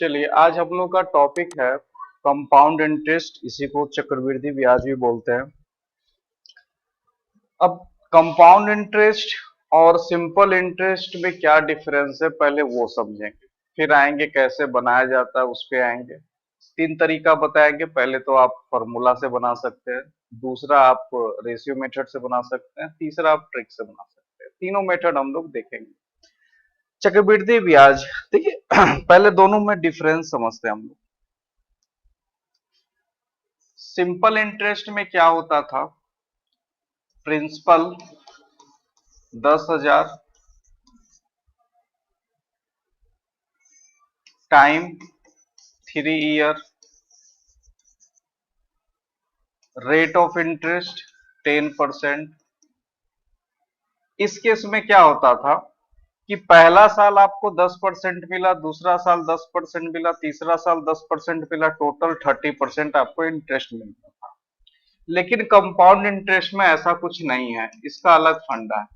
चलिए आज हम लोग का टॉपिक है कंपाउंड इंटरेस्ट, इसी को चक्रवृद्धि ब्याज भी बोलते हैं। अब कंपाउंड इंटरेस्ट और सिंपल इंटरेस्ट में क्या डिफरेंस है पहले वो समझेंगे, फिर आएंगे कैसे बनाया जाता है उस पे आएंगे। तीन तरीका बताएंगे, पहले तो आप फॉर्मूला से बना सकते हैं, दूसरा आप रेशियो मेथड से बना सकते हैं, तीसरा आप ट्रिक से बना सकते हैं। तीनों मेथड हम लोग देखेंगे। चक्रवृद्धि ब्याज देखिए पहले दोनों में डिफरेंस समझते हैं हम लोग। सिंपल इंटरेस्ट में क्या होता था, principal 10,000, time 3 year, rate of interest 10%। इस केस में क्या होता था कि पहला साल आपको 10% मिला, दूसरा साल 10% मिला, तीसरा साल 10% मिला, टोटल 30% आपको इंटरेस्ट मिलता था। लेकिन कंपाउंड इंटरेस्ट में ऐसा कुछ नहीं है, इसका अलग फंडा है।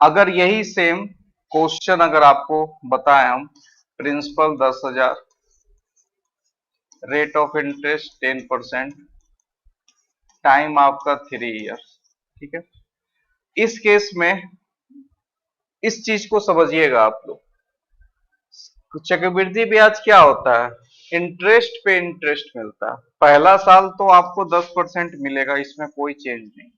अगर यही सेम क्वेश्चन अगर आपको बताएं हम, principal 10,000, rate of interest 10%, time आपका 3 ईयर, ठीक है। इस केस में इस चीज को समझिएगा आप लोग, चक्रवृद्धि ब्याज क्या होता है, इंटरेस्ट पे इंटरेस्ट मिलता है। पहला साल तो आपको 10% मिलेगा, इसमें कोई चेंज नहीं।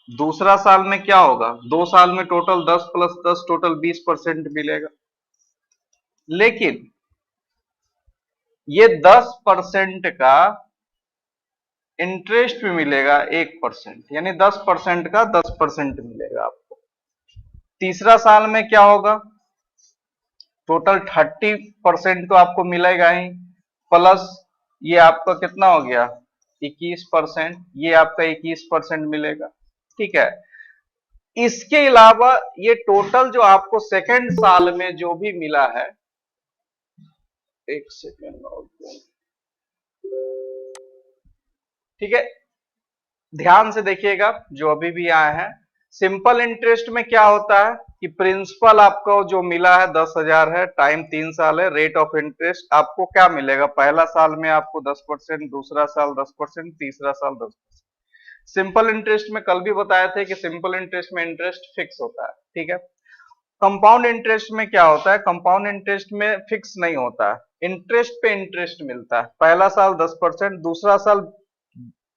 दूसरा साल में क्या होगा, 2 साल में टोटल 10 प्लस 10 टोटल 20% मिलेगा। लेकिन ये 10% का इंटरेस्ट भी मिलेगा 1%, यानी 10% का 10% मिलेगा आपको। तीसरा साल में क्या होगा, टोटल 30% तो आपको मिलेगा ही, प्लस ये आपका कितना हो गया 21%, ये आपका 21% मिलेगा, ठीक है। इसके अलावा ये टोटल जो आपको सेकेंड साल में जो भी मिला है, एक सेकेंड और, ठीक है, ध्यान से देखिएगा जो अभी भी आए हैं। सिंपल इंटरेस्ट में क्या होता है कि प्रिंसिपल आपको जो मिला है 10,000 है, टाइम 3 साल है, रेट ऑफ इंटरेस्ट आपको क्या मिलेगा, पहला साल में आपको 10%, दूसरा साल 10%, तीसरा साल 10%। सिंपल इंटरेस्ट में कल भी बताए थे कि सिंपल इंटरेस्ट में इंटरेस्ट फिक्स होता है, ठीक है। कंपाउंड इंटरेस्ट में क्या होता है, कंपाउंड इंटरेस्ट में फिक्स नहीं होता है, इंटरेस्ट पे इंटरेस्ट मिलता है। पहला साल 10%, दूसरा साल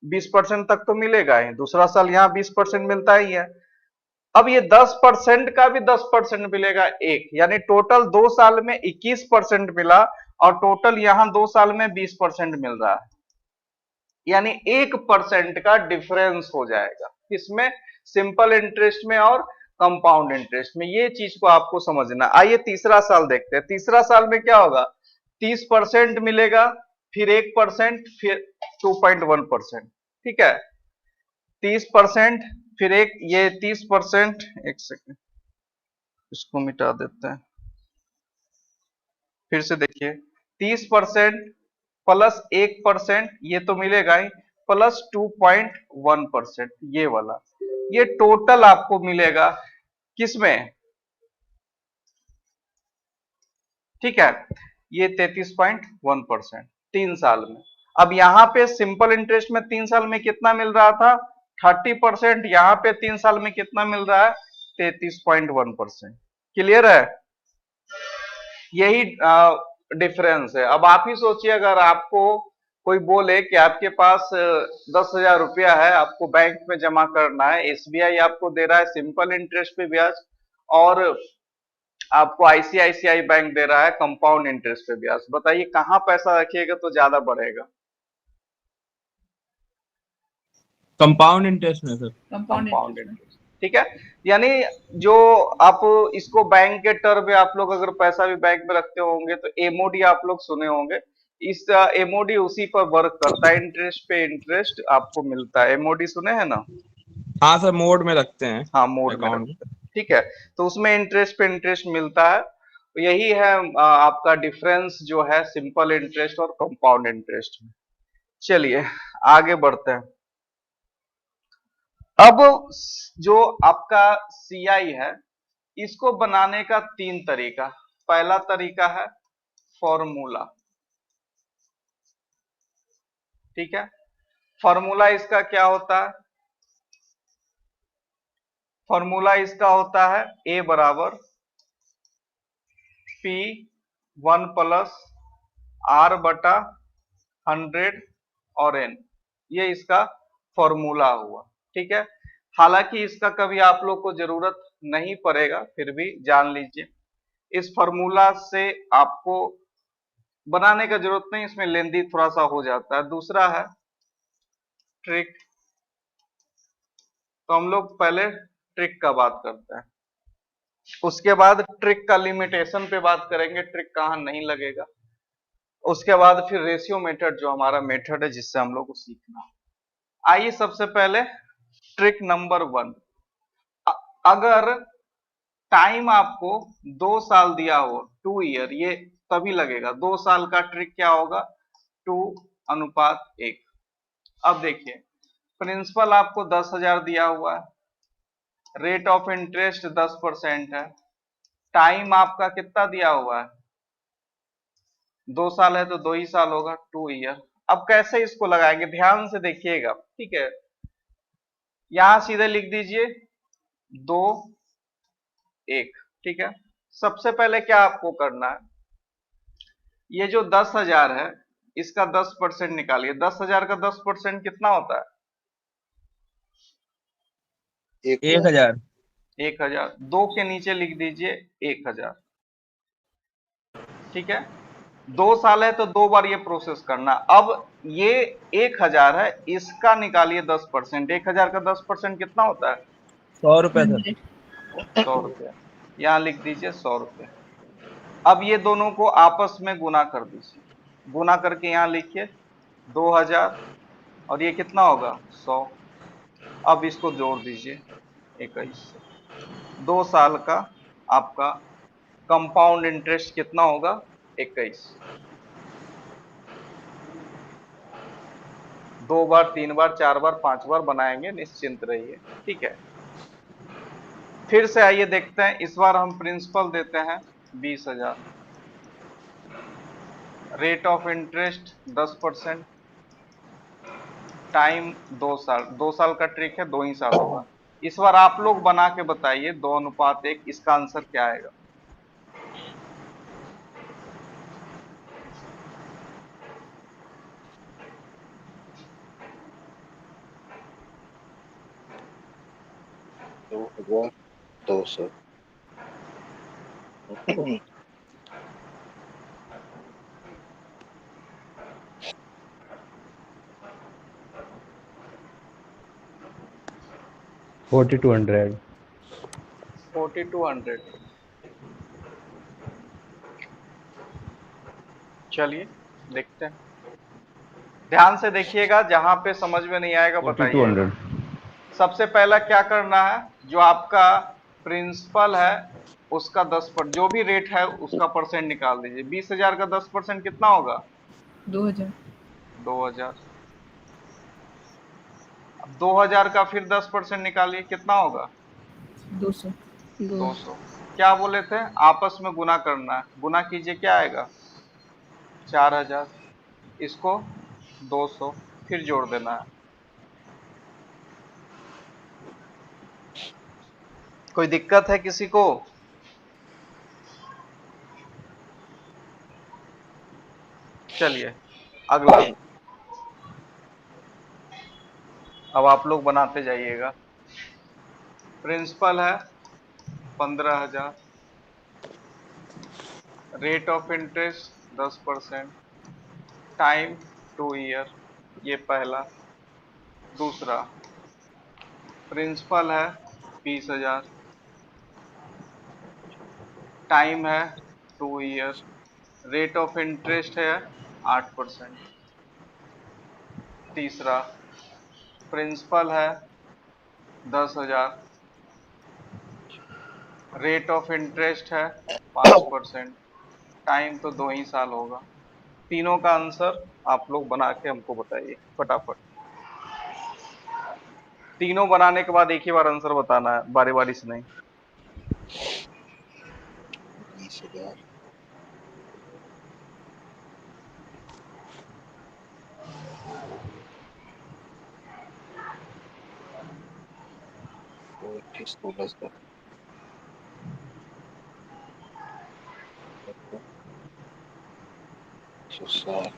20% तक तो मिलेगा ही, दूसरा साल यहाँ 20% मिलता ही है। अब ये 10% का भी 10% मिलेगा एक, यानी टोटल 2 साल में 21% मिला, और टोटल यहाँ 2 साल में 20% मिल रहा है, यानी 1% का डिफरेंस हो जाएगा किसमें, सिंपल इंटरेस्ट में और कंपाउंड इंटरेस्ट में। ये चीज को आपको समझना। आइए तीसरा साल देखते हैं। तीसरा साल में क्या होगा, 30% मिलेगा, फिर 1%, फिर 2.1%, ठीक है। 30%, फिर एक ये 30%, एक सेकेंड इसको मिटा देते हैं, फिर से देखिए 30% प्लस 1%, ये तो मिलेगा ही, प्लस 2.1%, ये वाला, ये टोटल आपको मिलेगा किसमें, ठीक है, ये 33.1% 3 साल में। अब यहाँ पे सिंपल इंटरेस्ट में 3 साल में कितना मिल रहा था 30%, यहाँ पे 3 साल में कितना मिल रहा है 33.1%। क्लियर है, यही डिफरेंस है। अब आप ही सोचिए, अगर आपको कोई बोले कि आपके पास 10,000 रुपया है, आपको बैंक में जमा करना है, एसबीआई आपको दे रहा है सिंपल इंटरेस्ट पे ब्याज, और आपको आईसीआईसीआई बैंक दे रहा है कंपाउंड इंटरेस्ट पे ब्याज, बताइए कहाँ पैसा रखिएगा तो ज्यादा बढ़ेगा। कंपाउंड इंटरेस्ट में सर। कंपाउंड इंटरेस्ट, ठीक है। यानी जो आप इसको बैंक के टर्म में, आप लोग अगर पैसा भी बैंक में रखते होंगे तो एमओडी आप लोग सुने होंगे, इस एमओडी उसी पर वर्क करता है, इंटरेस्ट पे इंटरेस्ट आपको मिलता है। एमओडी सुने हैं ना, हाँ सर, मोड में रखते हैं हाँ मोड में अकाउंट। रखते हैं, ठीक है। तो उसमें इंटरेस्ट पे इंटरेस्ट मिलता है। तो यही है आपका डिफरेंस जो है सिंपल इंटरेस्ट और कंपाउंड इंटरेस्ट में। चलिए आगे बढ़ते हैं। अब जो आपका सीआई है, इसको बनाने का तीन तरीका। पहला तरीका है फॉर्मूला, ठीक है। फॉर्मूला इसका क्या होता है? फॉर्मूला इसका होता है ए बराबर पी 1 प्लस आर बटा 100 और एन, ये इसका फॉर्मूला हुआ, ठीक है। हालांकि इसका कभी आप लोग को जरूरत नहीं पड़ेगा, फिर भी जान लीजिए। इस फॉर्मूला से आपको बनाने का जरूरत नहीं, इसमें लेंदी थोड़ा सा हो जाता है। दूसरा है ट्रिक, तो हम लोग पहले ट्रिक का बात करते हैं, उसके बाद ट्रिक का लिमिटेशन पे बात करेंगे, ट्रिक कहाँ नहीं लगेगा। उसके बाद फिर रेशियो मेथड, जो हमारा मेथड है जिससे हम लोग को सीखना। आइए सबसे पहले ट्रिक नंबर 1। अगर टाइम आपको 2 साल दिया हो, 2 ईयर, ये तभी लगेगा। 2 साल का ट्रिक क्या होगा? 2:1। अब देखिए, प्रिंसिपल आपको 10,000 दिया हुआ है, रेट ऑफ इंटरेस्ट 10% है, टाइम आपका कितना दिया हुआ है? 2 साल है तो 2 ही साल होगा, 2 ईयर। अब कैसे इसको लगाएंगे, ध्यान से देखिएगा, ठीक है। यहां सीधे लिख दीजिए 2:1, ठीक है। सबसे पहले क्या आपको करना है, ये जो 10,000 है इसका 10% निकालिए। 10,000 का 10% कितना होता है? 1,000। 1,000। 2 के नीचे लिख दीजिए 1,000, ठीक है। 2 साल है तो 2 बार ये प्रोसेस करना। अब ये 1,000 है, इसका निकालिए 10%। 1,000 का 10% कितना होता है? 100 रुपए सर। 100 रुपया। यहाँ लिख दीजिए 100 रुपये। अब ये दोनों को आपस में गुना कर दीजिए, गुना करके यहाँ लिखिए 2,000 और ये कितना होगा? 100। अब इसको जोड़ दीजिए 21 से। 2 साल का आपका कंपाउंड इंटरेस्ट कितना होगा? 21। 2 बार, 3 बार, 4 बार, 5 बार बनाएंगे, निश्चिंत रहिए, ठीक है। फिर से आइए देखते हैं, इस बार हम प्रिंसिपल देते हैं 20,000, रेट ऑफ इंटरेस्ट 10%, टाइम 2 साल। 2 साल का ट्रिक है, 2 ही साल होगा। इस बार आप लोग बना के बताइए 2:1, इसका आंसर क्या आएगा? दो हजार 200। 4,200। 4,200। चलिए देखते हैं, ध्यान से देखिएगा, जहां पे समझ में नहीं आएगा बताइएगा। 4,200। सबसे पहला क्या करना है, जो आपका प्रिंसिपल है उसका 10%, जो भी रेट है उसका परसेंट निकाल दीजिए। 20,000 का 10% कितना होगा? 2,000। 2,000। 2,000 का फिर 10% निकालिए, कितना होगा? 200। 200। क्या बोले थे? आपस में गुना करना है, गुना कीजिए, क्या आएगा? 4,000। इसको 200, फिर जोड़ देना है। कोई दिक्कत है किसी को? चलिए अगला, अब आप लोग बनाते जाइएगा। प्रिंसिपल है 15,000, rate of interest 10%, time 2 year, ये पहला। दूसरा, प्रिंसिपल है 20,000, टाइम है 2 ईयर, रेट ऑफ इंटरेस्ट है 8%। तीसरा, प्रिंसिपल है 10,000, रेट ऑफ इंटरेस्ट है 5%, टाइम तो 2 ही साल होगा। तीनों का आंसर आप लोग बना के हमको बताइए फटाफट। तीनों बनाने के बाद एक ही बार आंसर बताना है, बारी बारी से नहीं। 20,000 16 160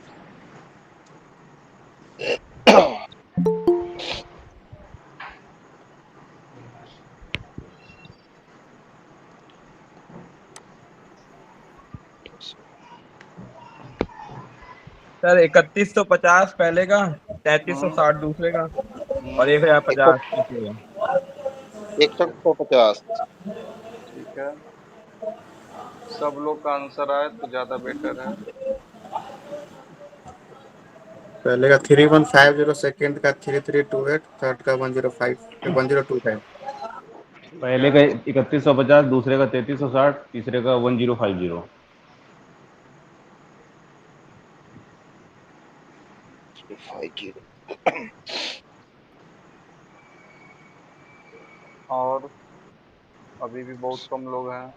सर 3150 पहले का, 3360 दूसरे का, और 1050 तीसरे का। 150। ठीक है, सब लोग का आंसर आए तो ज्यादा बेटर है। पहले का 3150, सेकंड का 3328, थर्ड का 1025। पहले का 3150, दूसरे का 3360, तीसरे का 1050। 50। और अभी भी बहुत कम लोग हैं।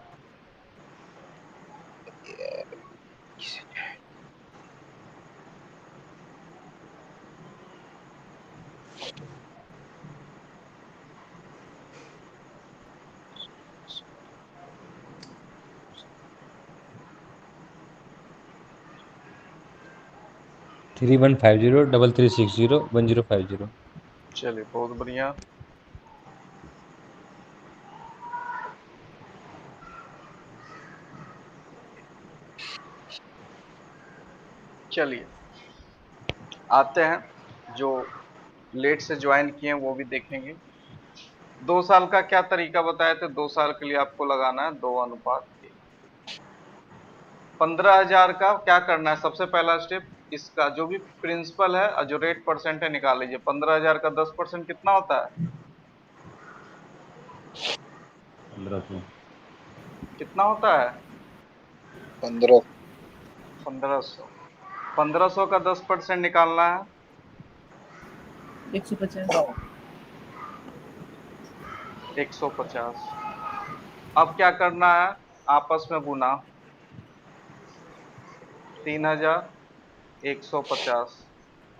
Three one five zero 3360 1050। चलिए, बहुत बढ़िया। चलिए, आते हैं जो लेट से ज्वाइन किए हैं वो भी देखेंगे। 2 साल का क्या तरीका बताए थे? 2 साल के लिए आपको लगाना है 2:1। 15,000 का क्या करना है? सबसे पहला स्टेप, इसका जो भी प्रिंसिपल है और जो रेट परसेंट है निकाल लीजिए। 15,000 का 10% कितना होता है? 1500। कितना होता है? 15। 1500। 1500 का 10% निकालना है 150। 150। अब क्या करना है? आपस में गुना। 3,150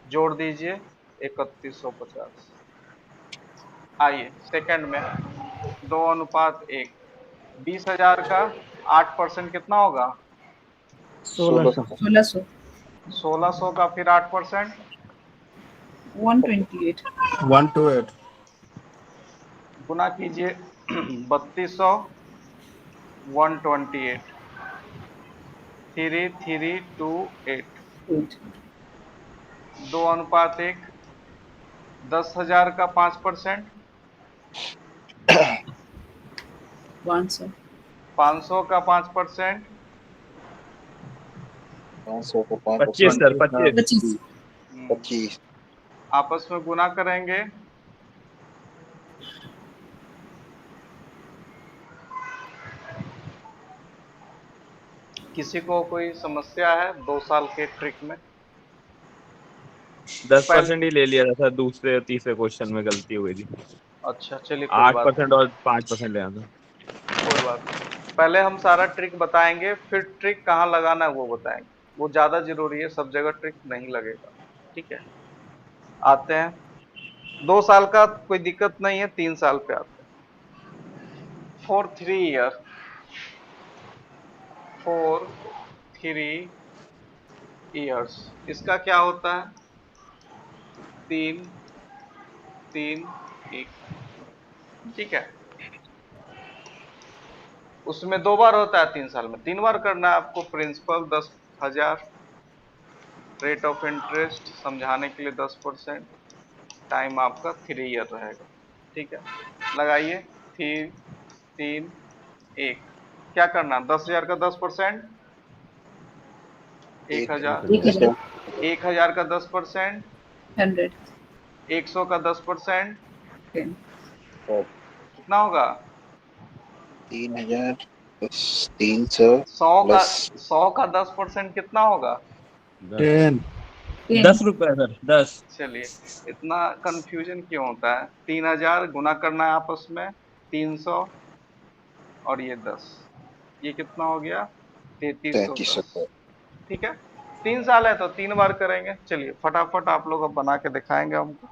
जोड़ दीजिए 3,150। आइए सेकंड में 2:1। 20,000 का 8% कितना होगा? 16। 1600। 1,600 का फिर 8%। 128। 128। गुना कीजिए 3,200। 128। 3,328। 8। 2:1। 10,000 का 5%। 500। 500 का 5%। 500 को 25 5%। सर, 25। 25। 25। आपस में गुना करेंगे। किसी को कोई समस्या है 2 साल के ट्रिक में? 10% ही ले लिया था सर, दूसरे और तीसरे क्वेश्चन में गलती हो गई थी। अच्छा, चलिए कोई बात 8% और 5% ले था। कोई बात नहीं। पहले हम सारा ट्रिक बताएंगे, फिर ट्रिक कहाँ लगाना है वो बताएंगे। वो ज्यादा जरूरी है, सब जगह ट्रिक नहीं लगेगा। ठीक है, आते हैं 2 साल का, कोई दिक्कत नहीं है। 3 साल पे आते हैं। For 3 year. फॉर 3 ईयर्स इसका क्या होता है? 3 3 1। ठीक है, उसमें 2 बार होता है 3 साल में, 3 बार करना है आपको। प्रिंसिपल 10,000, रेट ऑफ इंटरेस्ट समझाने के लिए 10%, टाइम आपका 3 ईयर रहेगा। ठीक है, लगाइए 3 3 1। क्या करना? 10,000 का 10%। 1,000। 1000। 1,000 का 10%। 100। 100 का 10%। 10। कितना होगा? 3,000 प्लस 300 100 का प्लस 100 का 10% कितना होगा? 10। 10 रुपए सर, 10। चलिए, इतना कंफ्यूजन क्यों होता है? 3,000 गुना करना है आपस में। 300 और ये 10, ये कितना हो गया? 3,310। 3,300। ठीक है, 3 साल है तो 3 बार करेंगे। चलिए फटाफट आप लोग अब बना के दिखाएंगे हमको।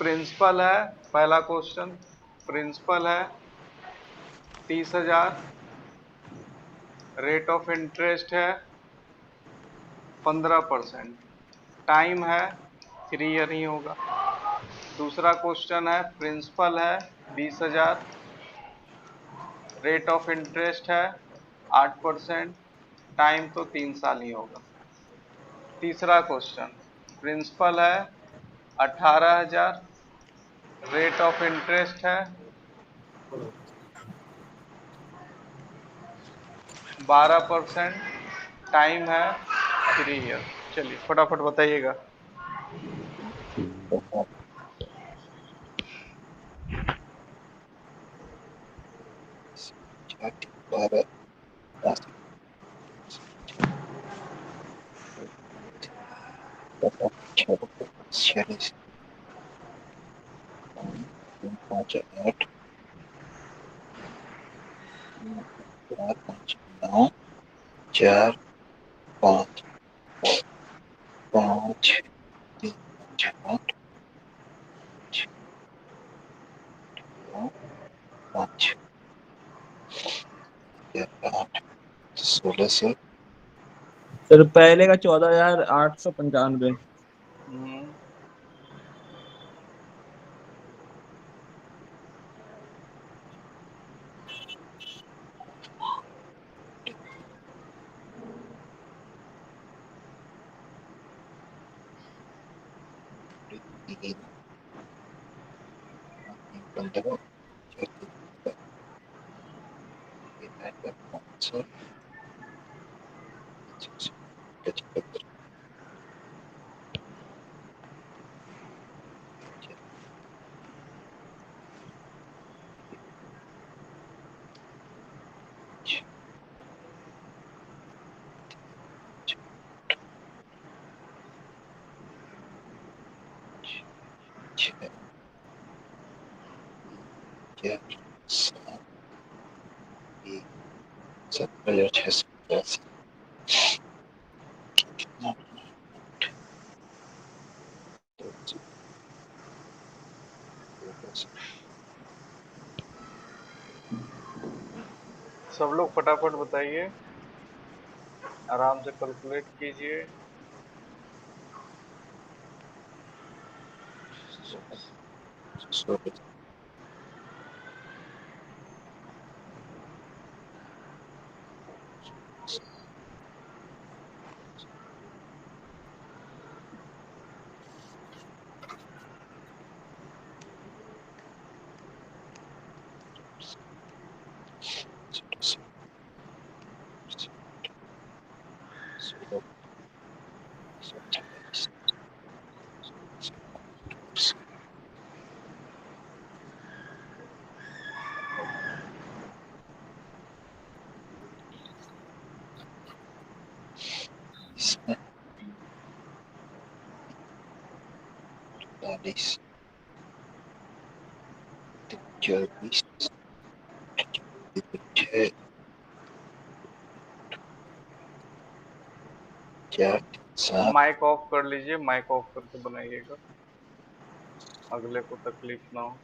प्रिंसिपल है, पहला क्वेश्चन, प्रिंसिपल है 30,000, रेट ऑफ इंटरेस्ट है 15%, टाइम है 3 ईयर ही होगा। दूसरा क्वेश्चन है, प्रिंसिपल है 20,000, रेट ऑफ इंटरेस्ट है 8%, टाइम तो 3 साल ही होगा। तीसरा क्वेश्चन, प्रिंसिपल है 18,000, रेट ऑफ इंटरेस्ट है 12%, टाइम है 3 ईयर। चलिए फटाफट बताइएगा। बारह 46 5 8 4 5 9 4 5 5 3 5 8 8 1600 सर पहले का 14,895। हम्म, तीन 15 500 17,650 सब लोग फटाफट बताइए, आराम से कैलकुलेट कीजिए। इसमें 40 24 6 4 7 माइक ऑफ कर लीजिए, माइक ऑफ करके बनाइएगा, अगले को तकलीफ ना हो।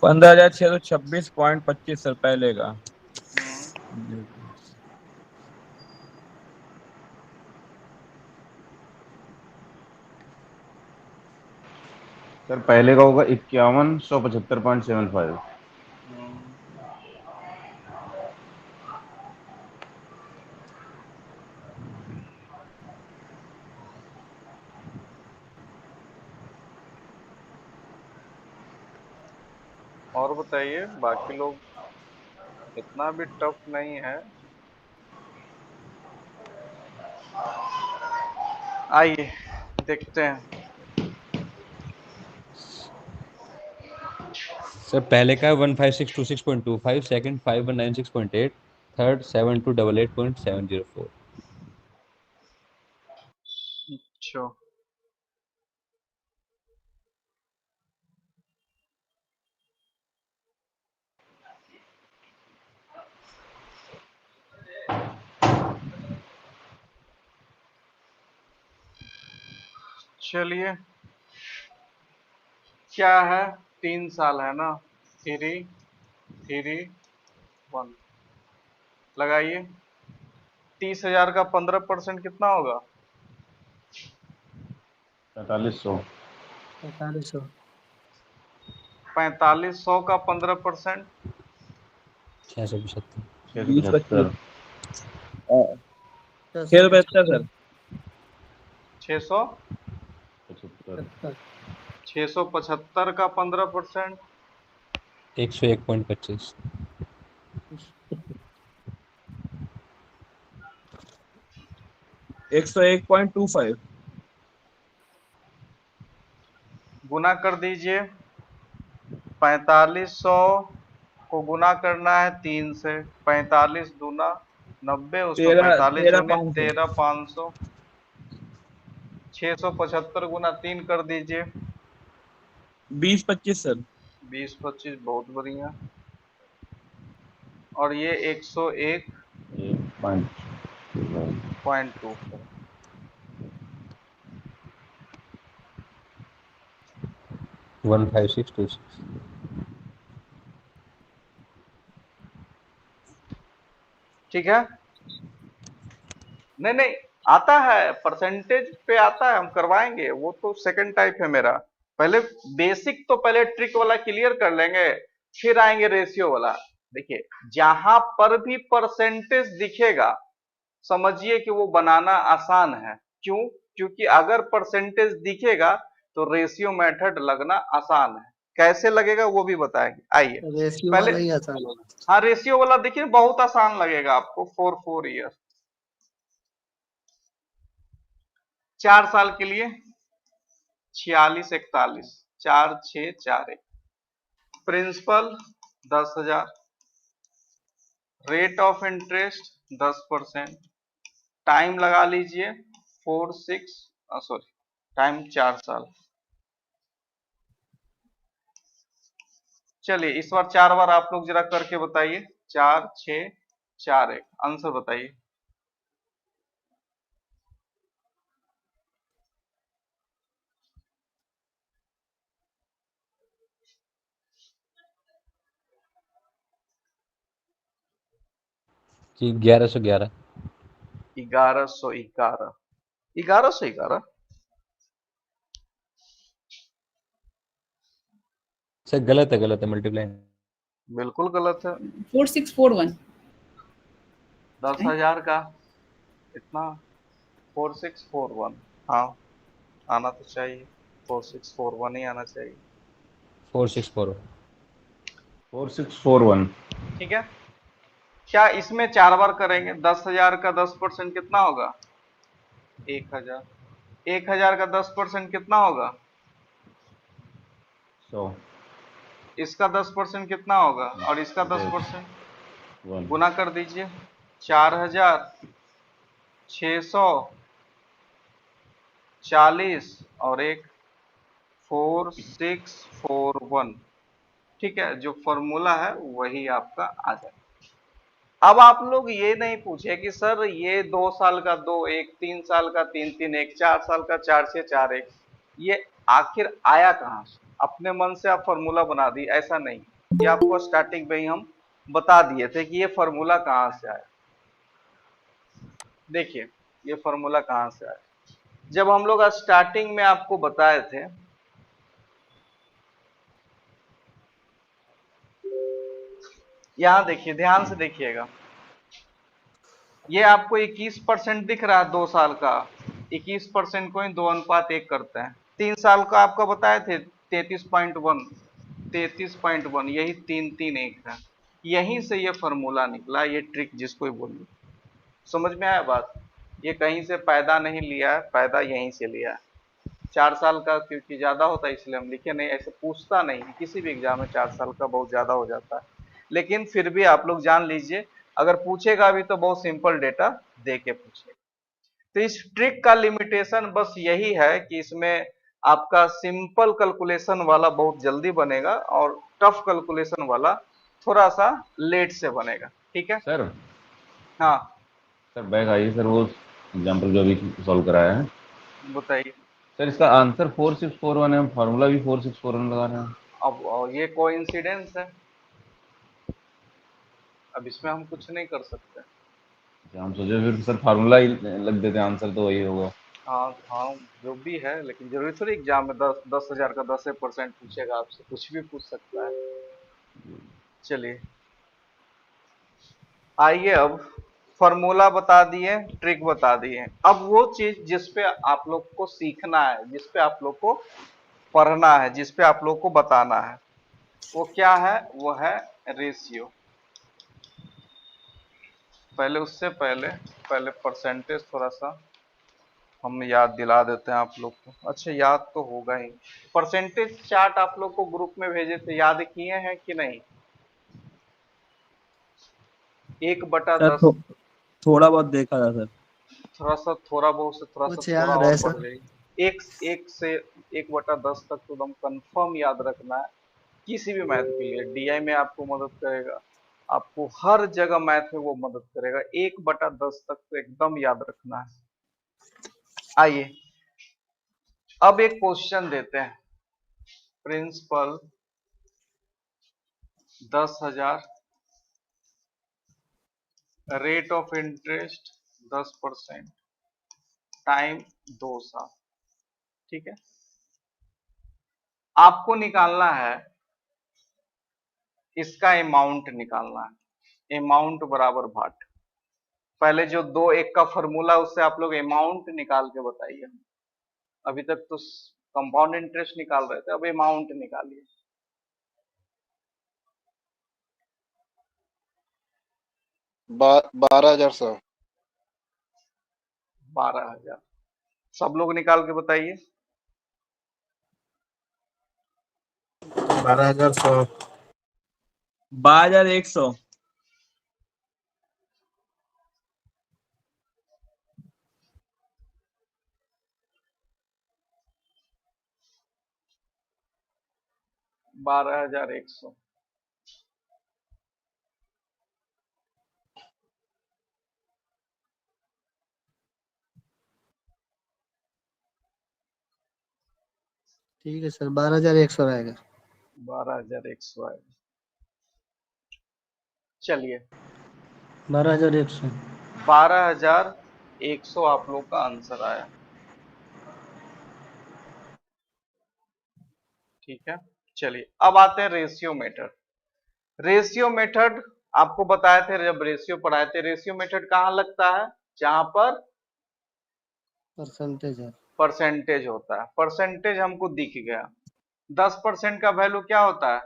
$15,626.25 सर पहले का। सर पहले का होगा 51,175.75। और बताइए, बाकी लोग, इतना भी टफ नहीं है। आइए देखते हैं। सर पहले का 1562.6.25, सेकंड 5196.8, थर्ड 7288.704। अच्छा, चलिए क्या है, 3 साल है ना, 3, 3, 1 लगाइए। 30,000 का 15% कितना होगा? 4500। 4500। 4500 का 15%, 675। 675। 675 सर। 600 75। 675 का 15%, 101.25। 101.25। गुना कर दीजिए। 4500 को गुना करना है 3 से। 45 दूना 90, उसमें 13 45 दूनी 13,500। 13,500। 675 गुना 3 कर दीजिए। 20-25 सर। 20-25, बहुत बढ़िया। और ये 101.24। 15626। ठीक है, नहीं नहीं, आता है परसेंटेज पे आता है, हम करवाएंगे, वो तो सेकंड टाइप है मेरा। पहले बेसिक तो पहले ट्रिक वाला क्लियर कर लेंगे, फिर आएंगे रेशियो वाला। देखिए, जहां पर भी परसेंटेज दिखेगा समझिए कि वो बनाना आसान है। क्यों? क्योंकि अगर परसेंटेज दिखेगा तो रेशियो मेथड लगना आसान है। कैसे लगेगा वो भी बताएंगे, आइए। रेशियो पहले वाला ही आसान होगा। हाँ, रेशियो वाला देखिए बहुत आसान लगेगा आपको। 4 ईयर, 4 साल के लिए 4641, 4641। Principal 10,000, rate of interest 10%, time लगा लीजिए टाइम 4 साल। चलिए इस बार 4 बार आप लोग जरा करके बताइए। 4, 6, 4, 1 आंसर बताइए। जी 1111। 1111, 1111। सर गलत है मल्टीप्लाई। बिल्कुल गलत है। 4641. 10,000 का इतना 4641। हाँ, आना तो चाहिए, 4641 ही आना चाहिए। 4641। 4641। ठीक है, क्या इसमें 4 बार करेंगे? 10,000 का 10% कितना होगा? 1,000। 1,000 का 10% कितना होगा? 100। इसका 10% कितना होगा? और इसका 10% 1। गुना कर दीजिए। 4,640 और 1, 4641। ठीक है, जो फॉर्मूला है वही आपका आ जाए। अब आप लोग ये नहीं पूछे कि सर ये 2 साल का 2 1, 3 साल का 3 3 1, 4 साल का 4 6 4 1, ये आखिर आया कहां से? अपने मन से आप फॉर्मूला बना दी, ऐसा नहीं। ये आपको स्टार्टिंग में ही हम बता दिए थे कि ये फॉर्मूला कहां से आया। देखिए ये फॉर्मूला कहां से आया, जब हम लोग स्टार्टिंग में आपको बताए थे, यहां देखिए, ध्यान से देखिएगा, ये आपको 21% दिख रहा है 2 साल का। 21% को ही 2:1 करते हैं। 3 साल का आपका बताए थे 33.1, 33.1, यही 331 है। यहीं से ये फॉर्मूला निकला, ये ट्रिक जिसको ही बोलिए। समझ में आया बात? ये कहीं से पैदा नहीं लिया है, पैदा यहीं से लिया है। 4 साल का क्योंकि ज्यादा होता है इसलिए हम लिखे नहीं, ऐसे पूछता नहीं है किसी भी एग्जाम में, 4 साल का बहुत ज्यादा हो जाता है। लेकिन फिर भी आप लोग जान लीजिए, अगर पूछेगा भी तो बहुत सिंपल डेटा दे के पूछेगा। तो इस ट्रिक का लिमिटेशन बस यही है कि इसमें आपका सिंपल कैलकुलेशन वाला बहुत जल्दी बनेगा और टफ कैलकुलेशन वाला थोड़ा सा लेट से बनेगा। ठीक है, सर हाँ सर बैक आइए सर, वो एग्जाम्पल जो अभी सॉल्व कराया है बताइए। सर, इसका आंसर 4641 है, फार्मूला भी 4641 लगा रहे हैं। अब ये कोइंसिडेंस है, अब इसमें हम कुछ नहीं कर सकते। अच्छा, हम सोचे फिर सर फार्मूला ही लग देते, आंसर तो वही होगा। हाँ हाँ, जो भी है, लेकिन जरूरी थोड़ी एग्जाम में 10,000 का 10% पूछेगा आपसे, कुछ भी पूछ सकता है। चलिए आइए, अब फॉर्मूला बता दिए, ट्रिक बता दिए, अब वो चीज जिस पे आप लोग को सीखना है, जिस पे आप लोग को पढ़ना है, जिस पे आप लोग को बताना है, वो क्या है? वो है रेशियो। पहले उससे पहले पहले परसेंटेज थोड़ा सा हम याद दिला देते हैं आप लोग को। अच्छा, याद तो होगा ही। परसेंटेज चार्ट आप लोग को ग्रुप में भेजे थे, याद किए हैं कि नहीं? 1/10। सर थोड़ा बहुत देखा था सर। थोड़ा बहुत से थोड़ा सा कुछ थोड़ा याद और है बढ़ सर। जाएगी। एक से 1/10 तक तो एकदम कंफर्म याद रखना है, किसी भी मैथ के लिए। डीआई में आपको मदद करेगा, आपको हर जगह मैथ में वो मदद करेगा। 1/10 तक तो एकदम याद रखना है। आइए अब एक क्वेश्चन देते हैं। Principal 10,000, rate of interest 10%, time 2 साल। ठीक है, आपको निकालना है, इसका अमाउंट निकालना है। अमाउंट बराबर भाट। पहले जो 2 1 का फॉर्मूला, उससे आप लोग अमाउंट निकाल के बताइए। अभी तक तो कंपाउंड इंटरेस्ट निकाल रहे थे, अब अमाउंट निकालिए। 12,100। 12,000। सब लोग निकाल के बताइए। 12,100। 12,100। 12,100। ठीक है सर, 12,100 रहेगा। 12,100 आएगा। चलिए 12,100। 12,100 आप लोग का आंसर आया। ठीक है, चलिए अब आते हैं रेशियो मेथड। रेशियो मेथड आपको बताए थे, जब रेशियो पढ़ाए थे, रेशियो मेथड कहाँ लगता है? जहां पर परसेंटेज है। परसेंटेज होता है। परसेंटेज हमको दिख गया। 10% का वैल्यू क्या होता है?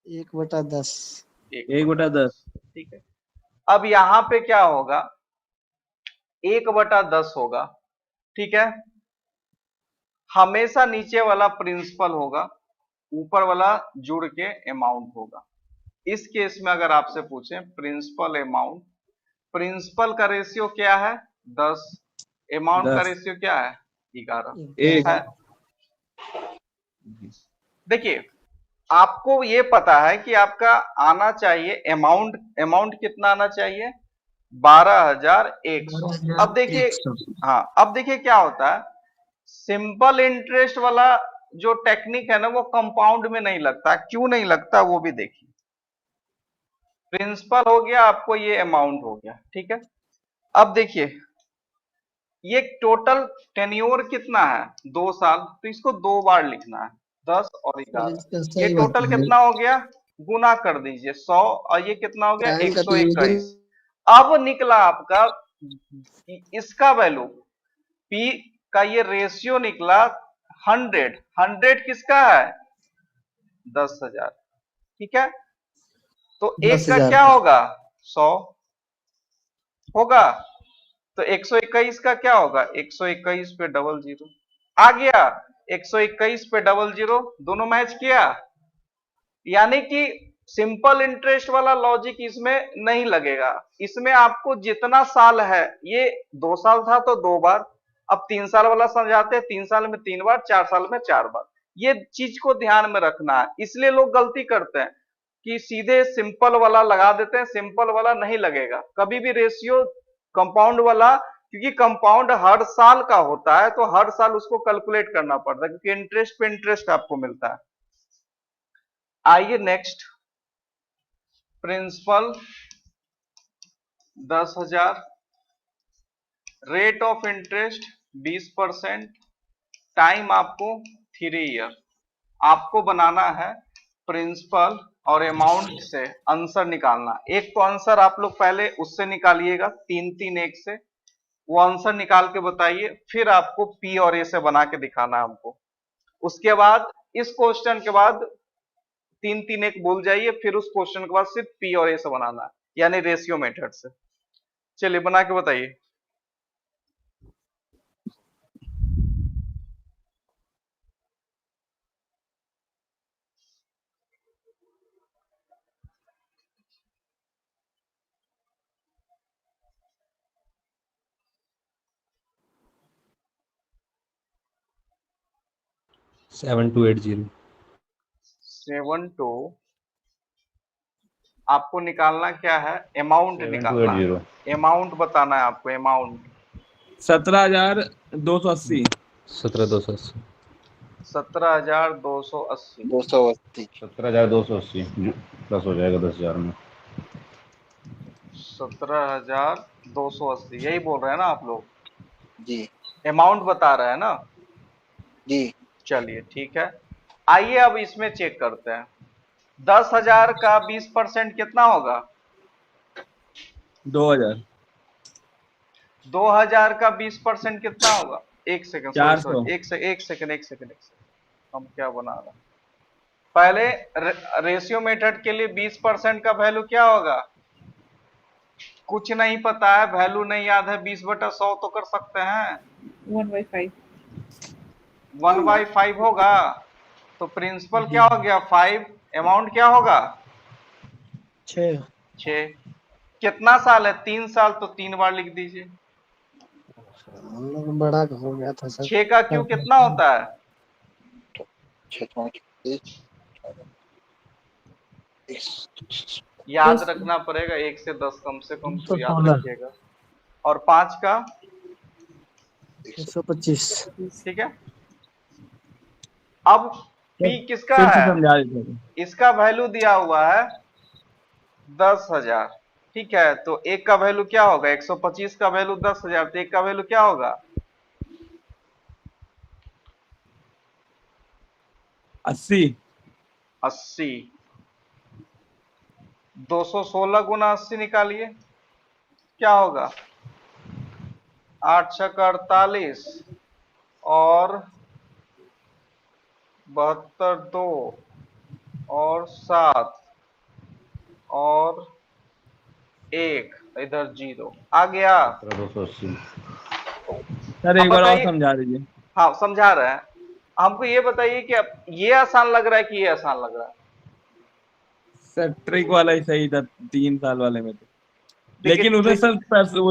1/10। 1/10। ठीक है, अब यहां पे क्या होगा? 1/10 होगा। ठीक है, हमेशा नीचे वाला प्रिंसिपल होगा, ऊपर वाला जुड़ के अमाउंट होगा। इस केस में अगर आपसे पूछें प्रिंसिपल अमाउंट, प्रिंसिपल का रेशियो क्या है? 10। अमाउंट का 10। रेशियो क्या है? 11 एक। है। देखिए, आपको ये पता है कि आपका आना चाहिए अमाउंट। अमाउंट कितना आना चाहिए? 12,100। अब देखिए, 12,100। हाँ अब देखिए क्या होता है, सिंपल इंटरेस्ट वाला जो टेक्निक है ना, वो कंपाउंड में नहीं लगता। क्यों नहीं लगता वो भी देखिए। प्रिंसिपल हो गया, आपको ये अमाउंट हो गया। ठीक है, अब देखिए ये टोटल टेन्योर कितना है? 2 साल, तो इसको 2 बार लिखना है, 10 और सर 11। इसका ये सही टोटल बताइए। कितना हो गया? गुना कर दीजिए 100, और ये कितना हो गया? टाइम का तो 121। अब निकला आपका इसका वैल्यू, पी का ये रेशियो निकला 100। 100 किसका है? 10,000। ठीक है, तो एक का 10,000 क्या का। होगा? 100 होगा। तो 121 का क्या होगा? 121 पे डबल जीरो। आ गया 121 पे 00, दोनों मैच किया। यानी कि सिंपल इंटरेस्ट वाला लॉजिक इसमें नहीं लगेगा। इसमें आपको जितना साल है, ये 2 साल था तो 2 बार, अब 3 साल वाला समझाते हैं, 3 साल में 3 बार, 4 साल में 4 बार। ये चीज को ध्यान में रखना है। इसलिए लोग गलती करते हैं कि सीधे सिंपल वाला लगा देते हैं, सिंपल वाला नहीं लगेगा कभी भी रेशियो कंपाउंड वाला, क्योंकि कंपाउंड हर साल का होता है तो हर साल उसको कैलकुलेट करना पड़ता है, क्योंकि इंटरेस्ट पे इंटरेस्ट आपको मिलता है। आइए next, principal 10,000, rate of interest 20%, time आपको 3 ईयर। आपको बनाना है प्रिंसिपल और अमाउंट से आंसर निकालना। एक तो आंसर आप लोग पहले उससे निकालिएगा 3-3-1 से, वो आंसर निकाल के बताइए, फिर आपको पी और ए से बना के दिखाना है हमको। उसके बाद इस क्वेश्चन के बाद 3-3-1 भूल जाइए, फिर उस क्वेश्चन के बाद सिर्फ पी और ए से बनाना है, यानी रेशियो मेथड से। चलिए बना के बताइए। सेवन टू एट 7 आपको निकालना क्या है, अमाउंट निकालना है, अमाउंट बताना है आपको, अमाउंट 17,280। 17,280। 17,280। 280 17,280 प्लस हो जाएगा 10,000 में। 17,280 यही बोल रहे हैं ना आप लोग? जी अमाउंट बता रहे हैं ना? जी। चलिए ठीक है, आइए अब इसमें चेक करते हैं। 10,000 का 20% कितना होगा? 2,000। 2,000 का 20% कितना होगा? एक सेकंड, 400। एक सेकंड, हम क्या बना रहे हैं पहले। रेशियो मेथड के लिए 20% का वैल्यू क्या होगा? कुछ नहीं पता है, वैल्यू नहीं याद है, 20/100 तो कर सकते हैं। 1/5। 1/5 होगा, तो प्रिंसिपल क्या हो गया 5, अमाउंट क्या होगा 6। कितना साल है? 3 साल, तो 3 बार लिख दीजिए। हम लोग बड़ा हो गया था सर। 6 का क्यू कितना होता है? 6 याद रखना पड़ेगा, 1 से 10 कम से कम तो याद 216। रखिएगा। और 5 का 125। ठीक है। अब P किसका फिर से है? समझा दीजिए। इसका वैल्यू दिया हुआ है 10,000, ठीक है। तो एक का वैल्यू क्या होगा? 125 का वैल्यू 10,000, तो एक का वैल्यू क्या होगा? 80। 216 गुना 80 निकालिए, क्या होगा? 8 छक 48 और 72 2 और 7 और 1, इधर 0 आ गया। 17,280। सर एक बार और समझा दीजिए। हाँ समझा रहे हैं। हमको ये बताइए कि अब ये आसान लग रहा है कि ये आसान लग रहा है? सर ट्रिक वाला ही सही था 3 साल वाले में तो, देखिए, लेकिन उसमें सर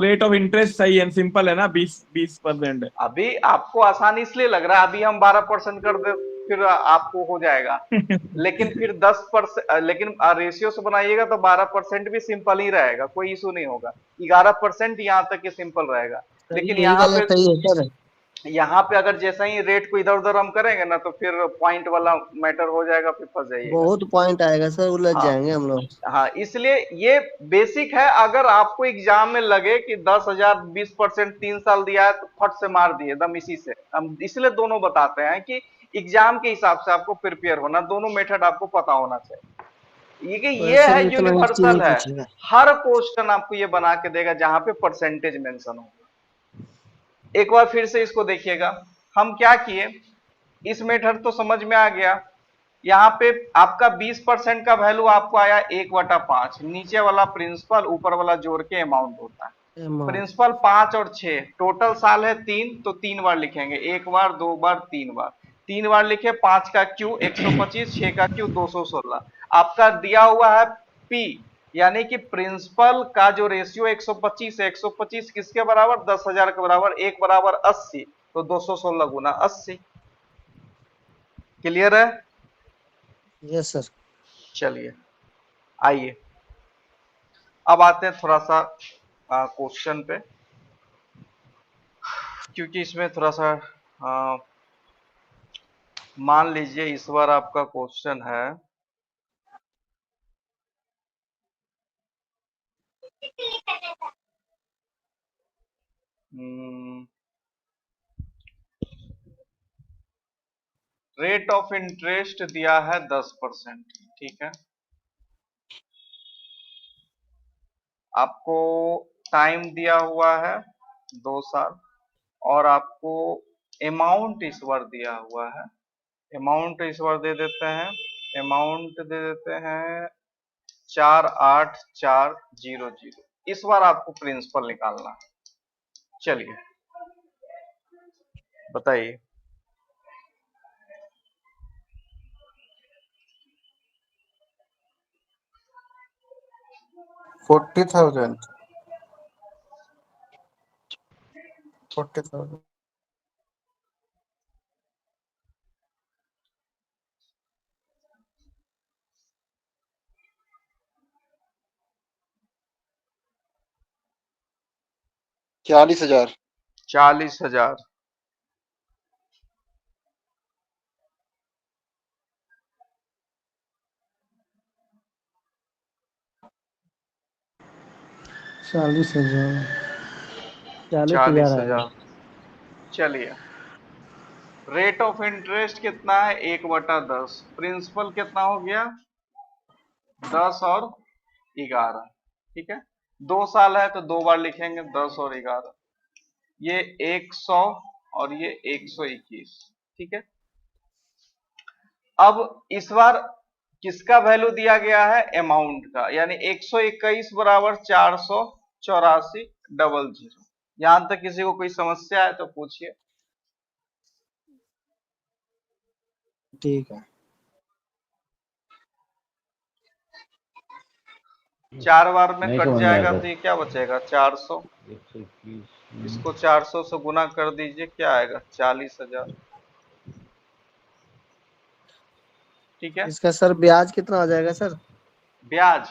रेट ऑफ इंटरेस्ट सही है, सिंपल है ना, 20% है। अभी आपको आसान इसलिए लग रहा है, अभी हम 12% कर दे फिर आपको हो जाएगा। लेकिन फिर 10%, लेकिन रेशियो से बनाइएगा तो 12% भी सिंपल ही रहेगा, कोई इशू नहीं होगा। 11% यहाँ तक ही सिंपल रहेगा। लेकिन यही वाला सही है सर। यहाँ पे अगर जैसा ही रेट को इधर उधर हम करेंगे ना, तो फिर पॉइंट वाला मैटर हो जाएगा, फिर फंस जाइएगा। बहुत पॉइंट आएगा सर, उलझ हाँ। जाएंगे हम लोग। हाँ, इसलिए ये बेसिक है। अगर आपको एग्जाम में लगे कि 10,000 20% 3 साल दिया है, तो फट से मार दिए दम इसी से। हम इसलिए दोनों बताते हैं कि एग्जाम के हिसाब से आपको प्रिपेयर होना, दोनों मेथड आपको पता होना चाहिए। ये है यूनिवर्सल है, हर क्वेश्चन आपको ये बना के देगा जहां पे परसेंटेज मेंशन होगा। एक बार फिर से इसको देखिएगा, हम क्या किए, इस मेथड तो समझ में आ गया। यहाँ पे आपका 20% का वैल्यू आपको आया 1/5, नीचे वाला प्रिंसिपल ऊपर वाला जोड़ के अमाउंट होता है। अमाउंट प्रिंसिपल 5 और 6, टोटल साल है 3, तो 3 बार लिखेंगे, 1 बार 2 बार 3 बार। 3 बार लिखे, 5 का क्यू 125, 6 का क्यू 216। आपका दिया हुआ है पी, यानी कि प्रिंसिपल का जो रेशियो 125 है, 125 किसके बराबर, 10,000 के बराबर, 1 बराबर 80, तो 216 गुना 80। क्लियर है? Yes sir. चलिए आइए अब आते हैं थोड़ा सा क्वेश्चन पे, क्योंकि इसमें थोड़ा सा मान लीजिए इस बार आपका क्वेश्चन है रेट ऑफ इंटरेस्ट दिया है 10%, ठीक है। आपको टाइम दिया हुआ है 2 साल, और आपको अमाउंट इस बार दिया हुआ है। अमाउंट इस बार दे देते हैं, अमाउंट दे देते हैं 48400। इस बार आपको प्रिंसिपल निकालना है। चलिए बताइए। 40,000 40,000 40,000 40,000 40,000 40,000 40,000। आएगा। चलिए, रेट ऑफ इंटरेस्ट कितना है, 1/10। प्रिंसिपल कितना हो गया, 10 और 11, ठीक है। 2 साल है तो 2 बार लिखेंगे, 10 और 11, ये 100 और ये 121, ठीक है। अब इस बार किसका वैल्यू दिया गया है, अमाउंट का, यानी 121 बराबर 484,000। यहां तक किसी को कोई समस्या है तो पूछिए। ठीक है। 4 बार में नहीं कट समझ में जाएगा आया तो ये क्या बचेगा, 400। 121 इसको 400 से गुना कर दीजिए, क्या आएगा, 40,000, ठीक है। इसका सर ब्याज कितना आ जाएगा सर? ब्याज,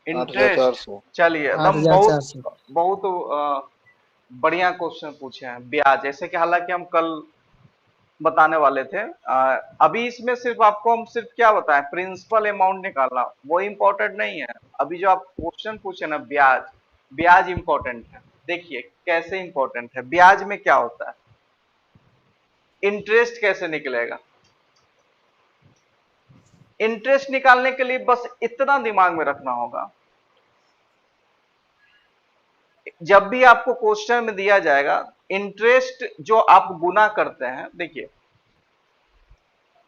इंटरेस्ट, 8,400 चलिए एकदम बहुत 8,400। बहुत बढ़िया क्वेश्चन पूछे हैं। ब्याज, जैसे कि हालांकि हम कल बताने वाले थे, अभी इसमें सिर्फ आपको हम सिर्फ क्या बताएं, प्रिंसिपल अमाउंट निकालना, वो इंपॉर्टेंट नहीं है। अभी जो आप क्वेश्चन पूछे ना, ब्याज, ब्याज इंपॉर्टेंट है। देखिए कैसे इंपॉर्टेंट है, ब्याज में क्या होता है, इंटरेस्ट कैसे निकलेगा। इंटरेस्ट निकालने के लिए बस इतना दिमाग में रखना होगा, जब भी आपको क्वेश्चन में दिया जाएगा इंटरेस्ट जो आप गुना करते हैं, देखिए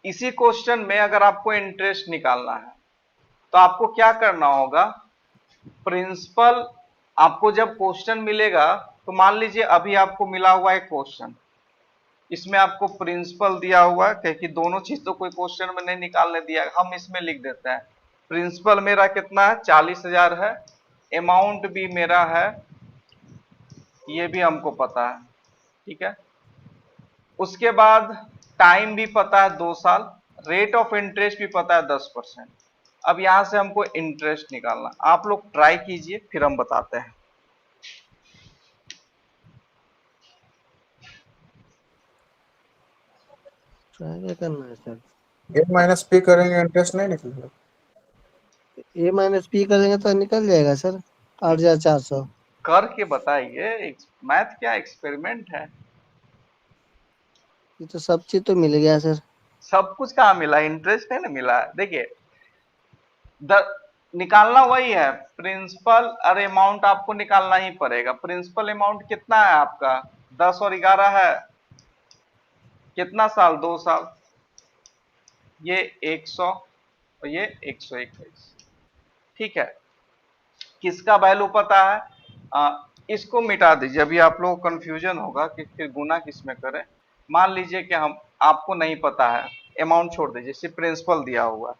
इसी क्वेश्चन में अगर आपको इंटरेस्ट निकालना है तो आपको क्या करना होगा, प्रिंसिपल, आपको जब क्वेश्चन मिलेगा तो मान लीजिए अभी आपको मिला हुआ है क्वेश्चन, इसमें आपको प्रिंसिपल दिया हुआ है, क्योंकि दोनों चीज तो कोई क्वेश्चन में नहीं निकालने दिया, हम इसमें लिख देते हैं प्रिंसिपल मेरा कितना है, 40,000 है, अमाउंट भी मेरा है, ये भी हमको पता है, ठीक है। उसके बाद टाइम भी पता है 2 साल, रेट ऑफ इंटरेस्ट भी पता है 10%। अब यहां से हमको इंटरेस्ट निकालना, आप लोग ट्राई कीजिए फिर हम बताते हैं। ट्राई क्या करना है सर? A माइनस पी करेंगे इंटरेस्ट नहीं निकलेगा। ए माइनस पी करेंगे तो निकल जाएगा सर 8,400। करके बताइए, मैथ क्या एक्सपेरिमेंट है। ये तो सब चीज तो मिल गया सर। सब कुछ कहाँ मिला, इंटरेस्ट है ना मिला है। देखिए निकालना वही है प्रिंसिपल, अरे अमाउंट आपको निकालना ही पड़ेगा। प्रिंसिपल अमाउंट कितना है आपका, 10 और 11 है, कितना साल, 2 साल, ये 100 और ये 121, ठीक है। किसका वैल्यू पता है, इसको मिटा दीजिए, अभी आप लोगों को कंफ्यूजन होगा कि फिर गुना किस में करें। मान लीजिए कि हम आपको नहीं पता है, अमाउंट छोड़ दीजिए, सिर्फ प्रिंसिपल दिया हुआ है।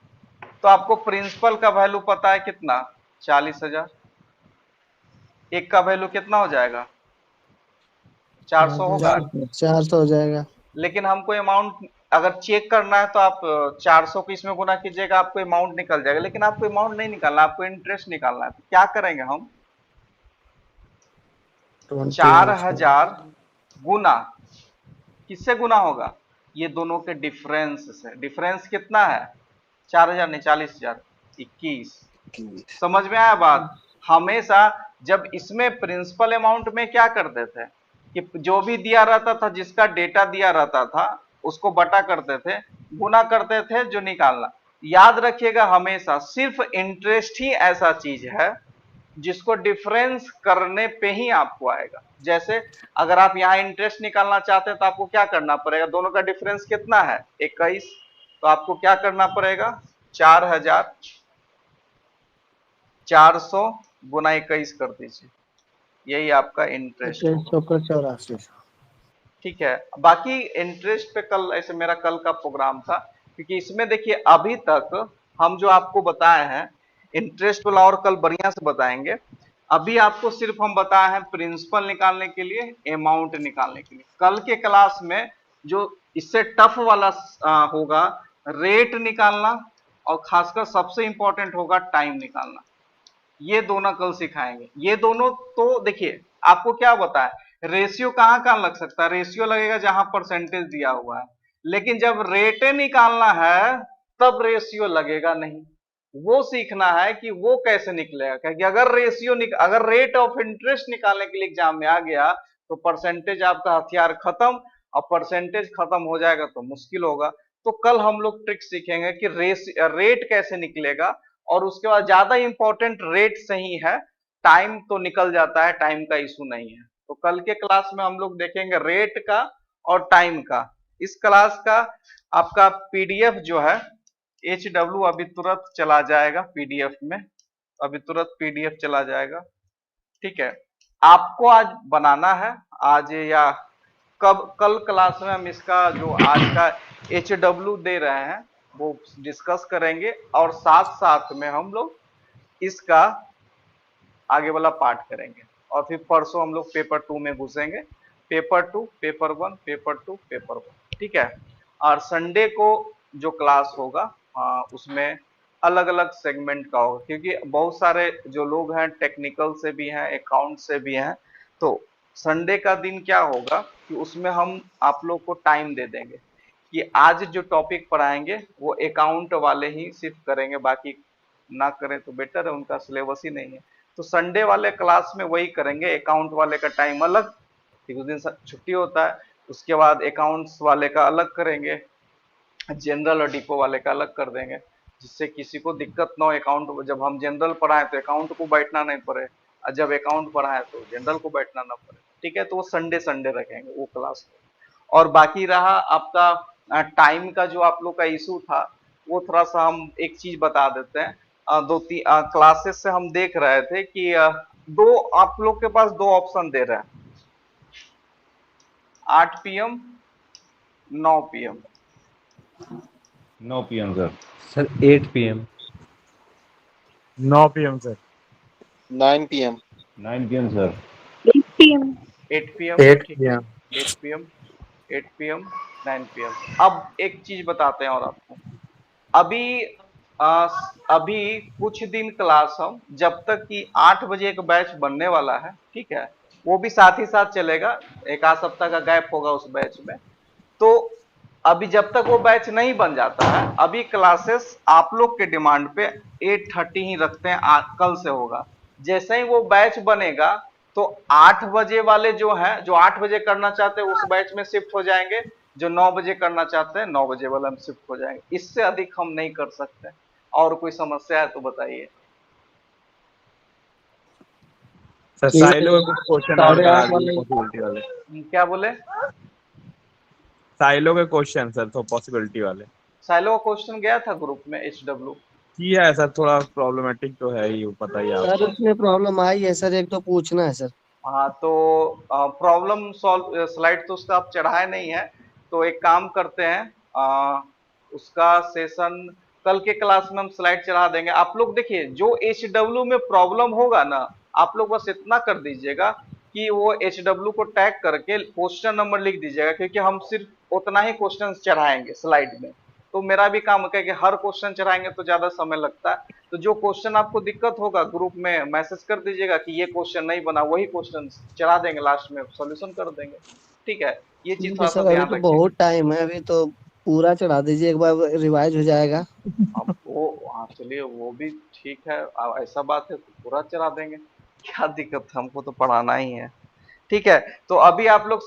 तो आपको प्रिंसिपल का वैल्यू पता है कितना, 40,000। एक का वैल्यू कितना हो जाएगा, 400 होगा। 400 हो जाएगा। लेकिन हमको अमाउंट अगर चेक करना है तो आप 400 को इसमें गुना कीजिएगा, आपको अमाउंट निकल जाएगा। लेकिन आपको अमाउंट नहीं निकालना, आपको इंटरेस्ट निकालना है। तो क्या करेंगे हम, 4000 गुना किससे गुना होगा, ये दोनों के डिफरेंस से। डिफरेंस कितना है, 4000 नहीं 40,000, 21। समझ में आया बात। हमेशा जब इसमें प्रिंसिपल अमाउंट में क्या करते थे कि जो भी दिया रहता था, जिसका डेटा दिया रहता था, उसको बटा करते थे, गुना करते थे जो निकालना। याद रखिएगा हमेशा, सिर्फ इंटरेस्ट ही ऐसा चीज है जिसको डिफरेंस करने पे ही आपको आएगा। जैसे अगर आप यहाँ इंटरेस्ट निकालना चाहते हैं तो आपको क्या करना पड़ेगा, दोनों का डिफरेंस कितना है, 21। तो आपको क्या करना पड़ेगा, 4,400 गुना 21 कर दीजिए, यही आपका इंटरेस्ट होगा। 84। ठीक है। बाकी इंटरेस्ट पे कल, ऐसे मेरा कल का प्रोग्राम था, क्योंकि इसमें देखिए अभी तक हम जो आपको बताए हैं इंटरेस्ट वाला और कल बढ़िया से बताएंगे। अभी आपको सिर्फ हम बताए हैं प्रिंसिपल निकालने के लिए, अमाउंट निकालने के लिए। कल के क्लास में जो इससे टफ वाला होगा, रेट निकालना, और खासकर सबसे इंपॉर्टेंट होगा टाइम निकालना। ये दोनों कल सिखाएंगे। ये दोनों तो देखिए आपको क्या बताए, रेशियो कहाँ कहाँ लग सकता है, रेशियो लगेगा जहां परसेंटेज दिया हुआ है। लेकिन जब रेटे निकालना है तब रेशियो लगेगा नहीं। वो सीखना है कि वो कैसे निकलेगा, क्योंकि अगर रेट ऑफ इंटरेस्ट निकालने के लिए एग्जाम में आ गया तो परसेंटेज आपका हथियार खत्म, और परसेंटेज खत्म हो जाएगा तो मुश्किल होगा। तो कल हम लोग ट्रिक सीखेंगे कि रेट कैसे निकलेगा, और उसके बाद ज्यादा इंपॉर्टेंट रेट सही है, टाइम तो निकल जाता है, टाइम का इशू नहीं है। तो कल के क्लास में हम लोग देखेंगे रेट का और टाइम का। इस क्लास का आपका पीडीएफ जो है HW अभी तुरंत चला जाएगा पीडीएफ में, अभी तुरंत पीडीएफ चला जाएगा। ठीक है, आपको आज बनाना है, आज या कल क्लास में हम इसका जो आज का HW दे रहे हैं वो डिस्कस करेंगे, और साथ साथ में हम लोग इसका आगे वाला पार्ट करेंगे। और फिर परसों हम लोग पेपर 2 में घुसेंगे, पेपर 2, पेपर 1, पेपर 2, पेपर 1। ठीक है। और संडे को जो क्लास होगा उसमें अलग अलग सेगमेंट का होगा, क्योंकि बहुत सारे जो लोग हैं टेक्निकल से भी हैं, अकाउंट से भी हैं। तो संडे का दिन क्या होगा कि उसमें हम आप लोग को टाइम दे देंगे कि आज जो टॉपिक पढ़ाएंगे वो अकाउंट वाले ही सिर्फ करेंगे, बाकी ना करें तो बेटर है, उनका सिलेबस ही नहीं है। तो संडे वाले क्लास में वही करेंगे, अकाउंट वाले का टाइम अलग, ठीक उस दिन छुट्टी होता है। उसके बाद अकाउंट्स वाले का अलग करेंगे, जनरल और डिपो वाले का अलग कर देंगे, जिससे किसी को दिक्कत ना हो। अकाउंट जब हम जनरल पढ़ाएं तो अकाउंट को बैठना नहीं पड़े, और जब अकाउंट पढ़ाएं तो जनरल को बैठना ना पड़े। ठीक है, तो वो संडे रखेंगे वो क्लास को। और बाकी रहा आपका टाइम का जो आप लोग का इशू था, वो थोड़ा सा हम एक चीज बता देते हैं। 2-3 क्लासेस से हम देख रहे थे कि दो आप लोग के पास 2 ऑप्शन दे रहे हैं, 8 PM 9 PM। 9 PM sir. Sir 8 PM 9 PM sir. 9 PM 9 PM sir. 8 PM 8 PM 8 ठीक है, PM 8 PM 8 PM 9 PM। अब एक चीज बताते हैं और आपको, अभी कुछ दिन क्लास हम जब तक कि 8 बजे एक बैच बनने वाला है, ठीक है, वो भी साथ ही साथ चलेगा, एक आध सप्ताह का गैप होगा उस बैच में। तो अभी जब तक वो बैच नहीं बन जाता है, अभी क्लासेस आप लोग के डिमांड पे 8:30 ही रखते हैं, कल से होगा। जैसे ही वो बैच बनेगा तो 8 बजे वाले जो हैं, जो 8 बजे करना चाहते हैं उस बैच में शिफ्ट हो जाएंगे, जो 9 बजे करना चाहते हैं 9 बजे वाला में शिफ्ट हो जाएंगे। इससे अधिक हम नहीं कर सकते। और कोई समस्या है तो बताइए। सर साइलो का कुछ क्वेश्चन और करा दीजिए पॉसिबिलिटी वाले। क्या बोले? साइलो के क्वेश्चन सर तो पॉसिबिलिटी वाले। साइलो का क्वेश्चन गया था ग्रुप में HW। किया है सर, थोड़ा प्रॉब्लमेटिक तो है ही, वो पता ही है सर आपको। उसमें प्रॉब्लम आई है सर, एक तो पूछना है सर। हाँ तो प्रॉब्लम सॉल्व स्लाइड तो उसका आप चढ़ाए नहीं है, तो एक काम करते हैं, उसका सेशन कल के क्लास में हम स्लाइड चढ़ा देंगे। आप लोग देखिए जो HW में प्रॉब्लम होगा ना, आप लोग बस इतना कर दीजिएगा कि वो HW को टैग करके क्वेश्चन नंबर लिख दीजिएगा, क्योंकि हम सिर्फ उतना ही क्वेश्चन चढ़ाएंगे स्लाइड में। तो मेरा भी काम है कि हर क्वेश्चन चढ़ाएंगे तो ज्यादा समय लगता है, तो जो क्वेश्चन आपको दिक्कत होगा ग्रुप में मैसेज कर दीजिएगा कि ये क्वेश्चन नहीं बना, वही क्वेश्चन चढ़ा देंगे, लास्ट में सॉल्यूशन कर देंगे। ठीक है, ये चीज ठीक है थोड़ा सा सर, अभी ध्यान तो रखिएगा। बहुत टाइम है, अभी तो पूरा चढ़ा दीजिए, एक बार रिवाइज हो जाएगा। अब वो हाँ चलिए वो भी ठीक है, अब ऐसा बात है तो पूरा चढ़ा देंगे, क्या दिक्कत है, हमको तो पढ़ाना ही है। ठीक है, तो अभी आप लोग